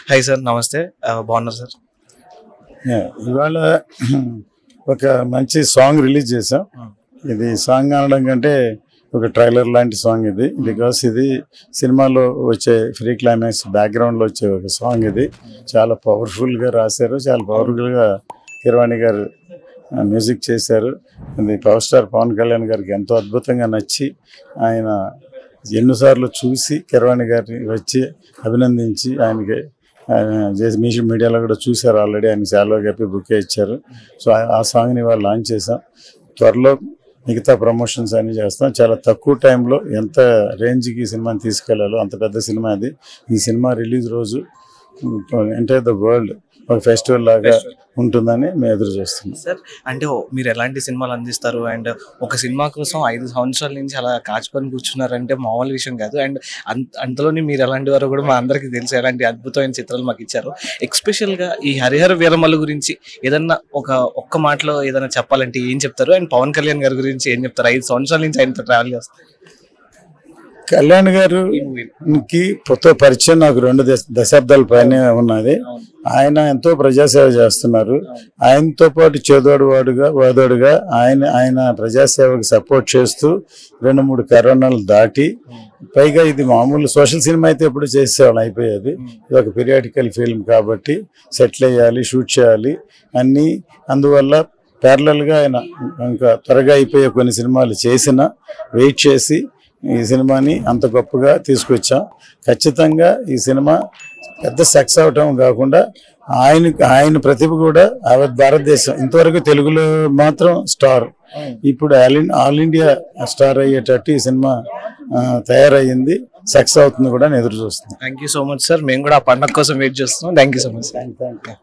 Hi sir, నమస్తే. బాగున్నారు sir? ఇవాళ ఒక మంచి సాంగ్ రిలీజ్ చేసాం. ఇది సాంగ్ అనడం కంటే ఒక ట్రైలర్ లాంటి సాంగ్ ఇది. బికాస్ ఇది సినిమాలో వచ్చే ఫ్రీ క్లైమాక్స్ బ్యాక్గ్రౌండ్లో వచ్చే ఒక సాంగ్. ఇది చాలా పవర్ఫుల్గా రాశారు, చాలా పవర్ఫుల్గా కీరవాణి గారు మ్యూజిక్ చేశారు. ఇది పవర్ స్టార్ పవన్ కళ్యాణ్ గారికి ఎంతో అద్భుతంగా నచ్చి ఆయన ఎన్నోసార్లు చూసి కీరవాణి గారిని వచ్చి అభినందించి ఆయనకి మీడియాలో కూడా చూశారు ఆల్రెడీ. ఆయన చాలా గప్పి బుకే ఇచ్చారు. సో ఆ సాంగ్ని వాళ్ళు లాంచ్ చేసాం. త్వరలో మిగతా ప్రమోషన్స్ అన్నీ చేస్తాం. చాలా తక్కువ టైంలో ఎంత రేంజ్కి ఈ సినిమాని తీసుకెళ్లాలో అంత పెద్ద సినిమా అది. ఈ సినిమా రిలీజ్ రోజు ఎంటైర్ ద వరల్డ్ ఒక ఫెస్టివల్ లాగా ఉంటుందని మేము ఎదురు చూస్తున్నాం. సార్, అంటే మీరు ఎలాంటి సినిమాలు అందిస్తారు? అండ్ ఒక సినిమా కోసం 5 సంవత్సరాల నుంచి అలా కాచుకొని కూర్చున్నారంటే మామూలు విషయం కాదు. అండ్ అంతలోని మీరు ఎలాంటి వారు కూడా మా అందరికీ తెలుసు. ఎలాంటి అద్భుతమైన చిత్రాలు మాకు ఇచ్చారు. ఎస్పెషల్గా ఈ హరిహర వీరమల్లు గురించి ఏదన్నా ఒక్క మాటలో ఏదైనా చెప్పాలంటే ఏం చెప్తారు? అండ్ పవన్ కళ్యాణ్ గారి గురించి ఏం చెప్తారు? 5 సంవత్సరాల నుంచి ఆయనతో ట్రావెల్ చేస్తారు. కళ్యాణ్ గారికి పరిచయం నాకు 2 దశాబ్దాల పైన ఉన్నది. ఆయన ఎంతో ప్రజాసేవ చేస్తున్నారు. ఆయనతో పాటు వాదోడుగా ఆయన ప్రజాసేవకు సపోర్ట్ చేస్తూ 2-3 కరోనాలు దాటి, పైగా ఇది మామూలు సోషల్ సినిమా అయితే ఎప్పుడు చేసేవాళ్ళం, అయిపోయేది. ఇది ఒక పీరియాడికల్ ఫిల్మ్ కాబట్టి సెటిల్ అయ్యాలి, షూట్ చేయాలి అన్నీ. అందువల్ల ప్యారలల్గా ఆయన ఇంకా త్వరగా అయిపోయే కొన్ని సినిమాలు చేసినా వెయిట్ చేసి ఈ సినిమాని అంత గొప్పగా తీసుకొచ్చాం. ఖచ్చితంగా ఈ సినిమా పెద్ద సక్సెస్ అవటం కాకుండా ఆయన ప్రతిభ కూడా భారతదేశం ఇంతవరకు తెలుగులో మాత్రం స్టార్, ఇప్పుడు ఆల్ ఇండియా స్టార్ అయ్యేటట్టు ఈ సినిమా తయారయ్యింది. సక్సెస్ అవుతుంది కూడా ఎదురు చూస్తున్నాం. Thank you so much sir. మేము కూడా ఆ పండుగ కోసం వెయిట్ చేస్తున్నాం. Thank you so much. Thank you.